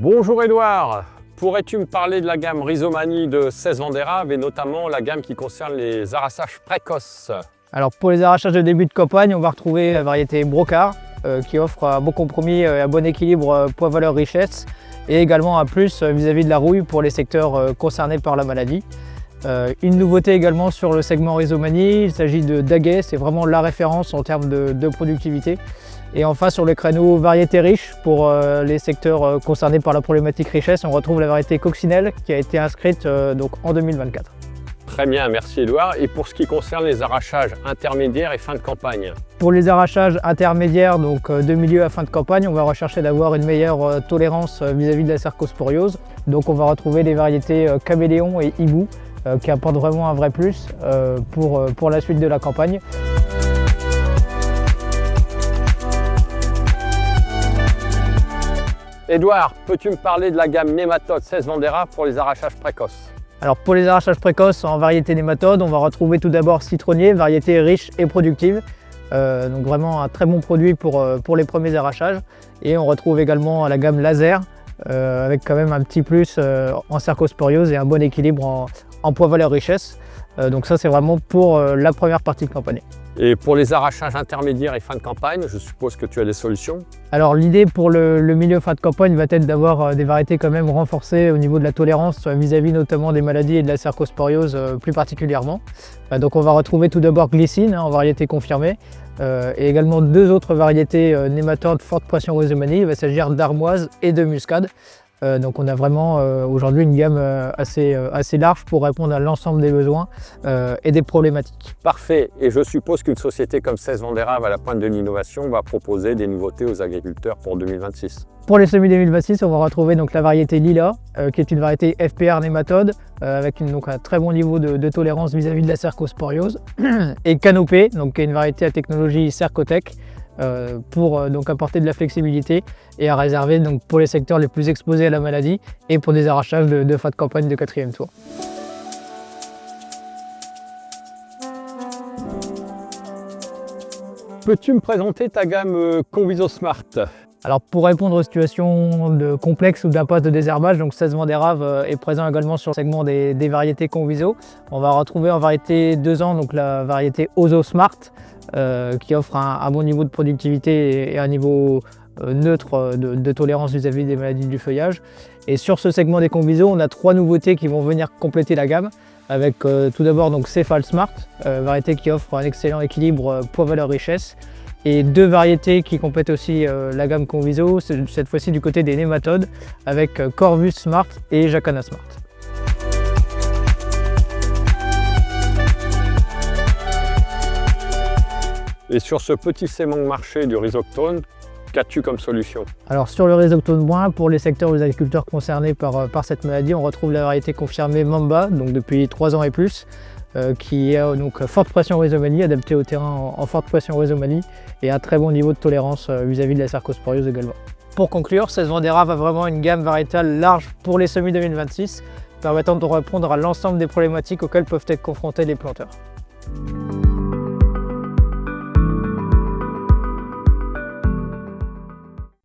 Bonjour Edouard, pourrais-tu me parler de la gamme Rhizomanie de 16 Vendéraves et notamment la gamme qui concerne les arrachages précoces? Alors pour les arrachages de début de campagne, on va retrouver la variété Brocard qui offre un bon compromis et un bon équilibre poids-valeur-richesse et également un plus vis-à-vis de la rouille pour les secteurs concernés par la maladie. Une nouveauté également sur le segment Rhizomanie, il s'agit de Daguet, c'est vraiment la référence en termes de productivité. Et enfin sur le créneau variété riche, pour les secteurs concernés par la problématique richesse, on retrouve la variété Coccinelle qui a été inscrite donc en 2024. Très bien, merci Edouard. Et pour ce qui concerne les arrachages intermédiaires et fin de campagne? Pour les arrachages intermédiaires, donc de milieu à fin de campagne, on va rechercher d'avoir une meilleure tolérance vis-à-vis de la cercosporiose. Donc on va retrouver les variétés Caméléon et Hibou qui apportent vraiment un vrai plus pour la suite de la campagne. Edouard, peux-tu me parler de la gamme Nématode 16 Vendéraves pour les arrachages précoces? Alors pour les arrachages précoces en variété nématode, on va retrouver tout d'abord citronnier, variété riche et productive. Donc vraiment un très bon produit pour les premiers arrachages. Et on retrouve également la gamme laser avec quand même un petit plus en cercosporiose et un bon équilibre en poids-valeur-richesse. Donc ça c'est vraiment pour la première partie de campagne. Et pour les arrachages intermédiaires et fin de campagne, je suppose que tu as des solutions? Alors l'idée pour le milieu fin de campagne va être d'avoir des variétés quand même renforcées au niveau de la tolérance vis-à-vis notamment des maladies et de la cercosporiose plus particulièrement. Donc on va retrouver tout d'abord Glycine en variété confirmée et également deux autres variétés nématodes forte pression Rhizomanie. Il va s'agir d'armoise et de muscade. Donc on a vraiment aujourd'hui une gamme assez large pour répondre à l'ensemble des besoins et des problématiques. Parfait, et je suppose qu'une société comme 16 Vendéraves à la pointe de l'innovation va proposer des nouveautés aux agriculteurs pour 2026. Pour les semis 2026, on va retrouver donc la variété Lila, qui est une variété FPR nématode, avec donc un très bon niveau de tolérance vis-à-vis de la cercosporiose, et Canopée, donc qui est une variété à technologie Cercotec, pour donc apporter de la flexibilité et à réserver donc pour les secteurs les plus exposés à la maladie et pour des arrachages de fin de campagne de 4e tour. Peux-tu me présenter ta gamme Conviso Smart? Alors pour répondre aux situations de complexe ou d'impasse de désherbage, donc 16 Vendéraves est présent également sur le segment des variétés Conviso. On va retrouver en variété 2 ans donc la variété Ozo Smart qui offre un bon niveau de productivité et un niveau neutre de tolérance vis-à-vis des maladies du feuillage. Et sur ce segment des Conviso, on a 3 nouveautés qui vont venir compléter la gamme, avec tout d'abord donc Céphale Smart, variété qui offre un excellent équilibre poids-valeur-richesse, et 2 variétés qui complètent aussi la gamme Conviso, cette fois-ci du côté des nématodes, avec Corvus Smart et Jacana Smart. Et sur ce petit segment de marché du rhizoctone, qu'as-tu comme solution? Alors sur le rhizoctone brun, pour les secteurs ou les agriculteurs concernés par cette maladie, on retrouve la variété confirmée Mamba, donc depuis 3 ans et plus, qui est donc forte pression Rhizomanie, adaptée au terrain en forte pression Rhizomanie et un très bon niveau de tolérance vis-à-vis de la cercosporiose également. Pour conclure, 16 Vendéraves a vraiment une gamme variétale large pour les semis 2026, permettant de répondre à l'ensemble des problématiques auxquelles peuvent être confrontés les planteurs.